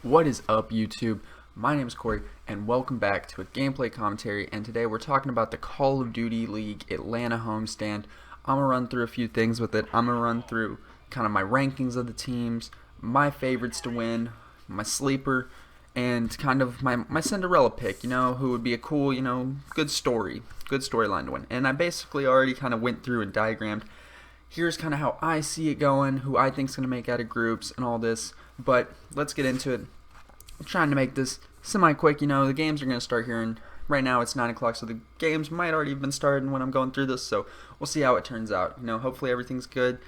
What is up, YouTube? My name is Corey, and welcome back to a gameplay commentary. And today we're talking about the Call of Duty League Atlanta homestand. I'm gonna run through a few things with it. I'm gonna run through kind of my rankings of the teams, my favorites to win, my sleeper, and kind of my Cinderella pick. Who would be a cool, good storyline to win. And I basically already kind of went through and diagrammed. Here's kind of how I see it going, who I think's gonna make out of groups, and all this. But let's get into it. I'm trying to make this semi-quick. The games are going to start here, and right now it's 9 o'clock, so the games might already have been started when I'm going through this, so we'll see how it turns out. Hopefully everything's good.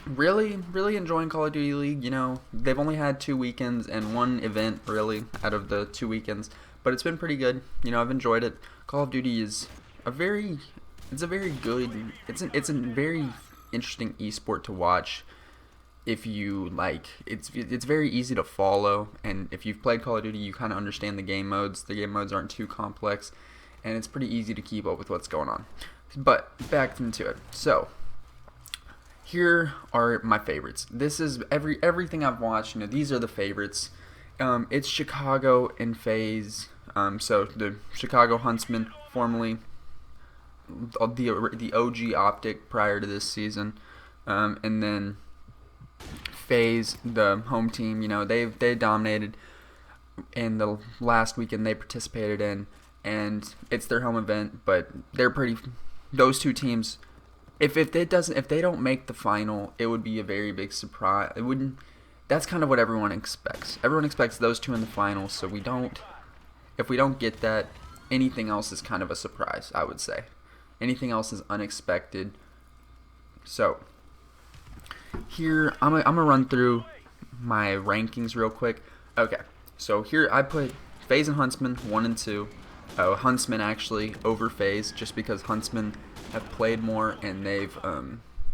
Really enjoying Call of Duty League. They've only had 2 weekends and 1 event, really, out of the 2 weekends, but it's been pretty good. I've enjoyed it. Call of Duty is a very interesting esport to watch. If you like, it's very easy to follow, and if you've played Call of Duty, you kind of understand the game modes. The game modes aren't too complex, and it's pretty easy to keep up with what's going on. But back into it. So here are my favorites. This is everything I've watched. These are the favorites. It's Chicago and FaZe. So the Chicago Huntsmen, formerly the OG Optic prior to this season, and then FaZe, the home team. They dominated in the last weekend they participated in, and it's their home event. But those two teams, if they don't make the final, it would be a very big surprise. It wouldn't. That's kind of what everyone expects. Everyone expects those two in the final. So if we don't get that, anything else is kind of a surprise. I would say anything else is unexpected. So here, I'm gonna run through my rankings real quick. Okay, so here I put FaZe and Huntsman 1 and 2. Huntsman actually over FaZe, just because Huntsman have played more and they've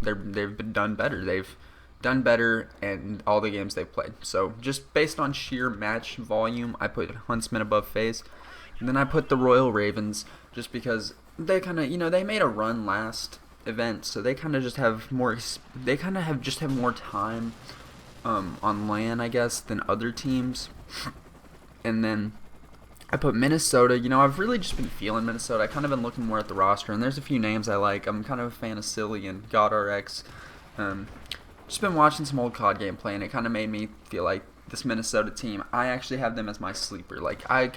been done better. They've done better in all the games they've played. So just based on sheer match volume, I put Huntsman above FaZe. And then I put the Royal Ravens just because they kind of they made a run last event, so they kind of just have more. They kind of have more time on LAN, I guess, than other teams. And then I put Minnesota. I've really just been feeling Minnesota. I kind of been looking more at the roster, and there's a few names I like. I'm kind of a fan of Silly and GodRx. Just been watching some old COD gameplay, and it kind of made me feel like this Minnesota team. I actually have them as my sleeper. I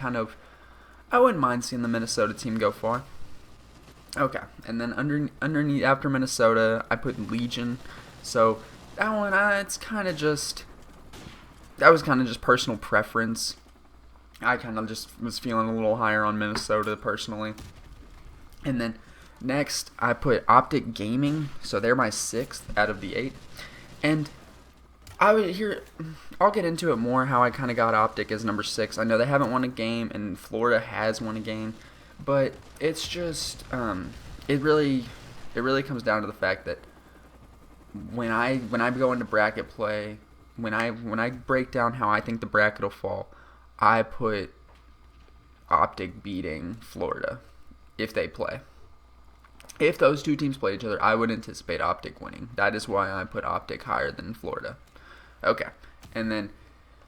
wouldn't mind seeing the Minnesota team go far. Okay, and then underneath after Minnesota, I put Legion. So that one, that was kind of just personal preference. I kind of just was feeling a little higher on Minnesota personally. And then next, I put Optic Gaming. So they're my 6th out of the 8. And I'll get into it more how I kind of got Optic as number 6. I know they haven't won a game, and Florida has won a game. But it's just it really comes down to the fact that when I go into bracket play, when I break down how I think the bracket will fall, I put Optic beating Florida if they play. If those two teams play each other, I would anticipate Optic winning. That is why I put Optic higher than Florida. Okay, and then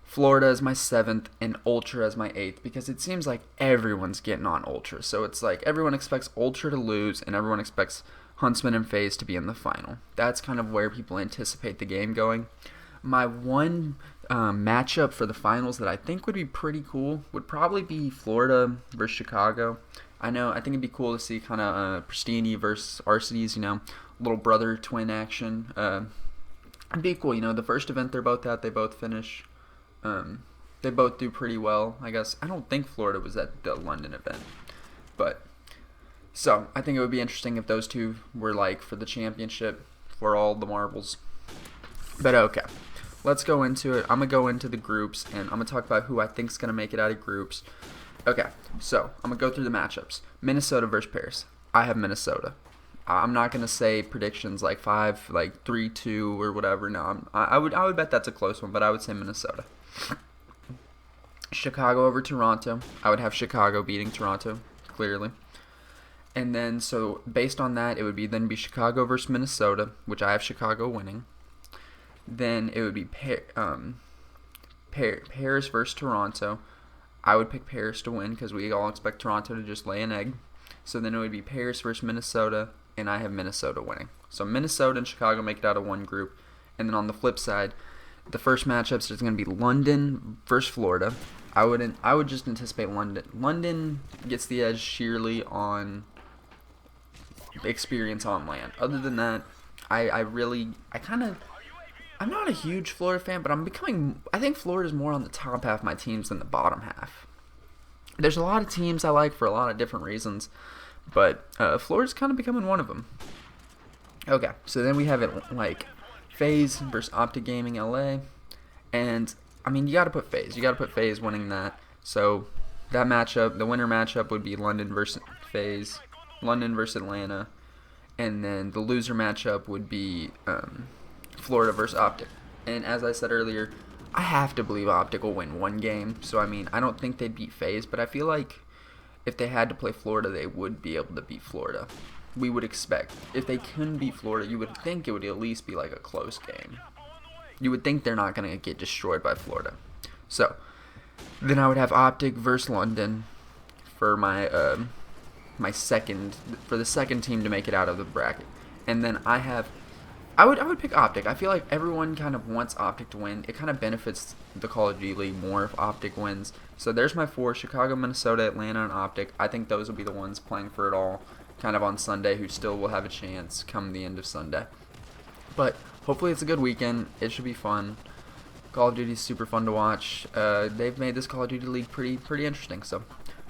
Florida is my 7th and Ultra as my 8th, because it seems like everyone's getting on Ultra. So it's like everyone expects Ultra to lose and everyone expects Huntsman and FaZe to be in the final. That's kind of where people anticipate the game going. My one matchup for the finals that I think would be pretty cool would probably be Florida versus Chicago. I think it'd be cool to see kind of Pristini versus Arcides, little brother twin action. It'd be cool. The first event they're both at, they both finish. They both do pretty well, I guess. I don't think Florida was at the London event. So I think it would be interesting if those two were for the championship for all the marbles. But okay, let's go into it. I'm going to go into the groups, and I'm going to talk about who I think is going to make it out of groups. Okay, so I'm going to go through the matchups. Minnesota versus Paris. I have Minnesota. I'm not going to say predictions 3-2 or whatever. No, I would bet that's a close one, but I would say Minnesota. Chicago over Toronto. I would have Chicago beating Toronto, clearly. And then, so based on that, it would be Chicago versus Minnesota, which I have Chicago winning. Then it would be Paris versus Toronto. I would pick Paris to win because we all expect Toronto to just lay an egg. So then it would be Paris versus Minnesota, and I have Minnesota winning. So Minnesota and Chicago make it out of one group. And then on the flip side, the first matchups is going to be London versus Florida. I would just anticipate London. London gets the edge sheerly on experience on land. Other than that, I'm not a huge Florida fan, but I think Florida's more on the top half of my teams than the bottom half. There's a lot of teams I like for a lot of different reasons, but Florida's kind of becoming one of them. Okay, so then we have it like FaZe versus Optic Gaming LA, and I mean you got to put FaZe. You got to put FaZe winning that. So that matchup, the winner matchup would be London versus FaZe, London versus Atlanta, and then the loser matchup would be Florida versus Optic. And as I said earlier, I have to believe Optic will win one game. So I mean, I don't think they'd beat FaZe, but I feel like if they had to play Florida, they would be able to beat Florida. We would expect. If they couldn't beat Florida, you would think it would at least be like a close game. You would think they're not going to get destroyed by Florida. So, then I would have Optic versus London for my the second team to make it out of the bracket. And then I would pick Optic. I feel like everyone kind of wants Optic to win. It kind of benefits the Call of Duty League more if Optic wins. So there's my 4, Chicago, Minnesota, Atlanta, and Optic. I think those will be the ones playing for it all kind of on Sunday, who still will have a chance come the end of Sunday. But hopefully it's a good weekend. It should be fun. Call of Duty is super fun to watch. They've made this Call of Duty League pretty interesting. So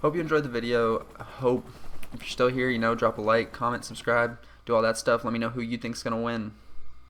hope you enjoyed the video. Hope if you're still here, drop a like, comment, subscribe, do all that stuff. Let me know who you think's going to win.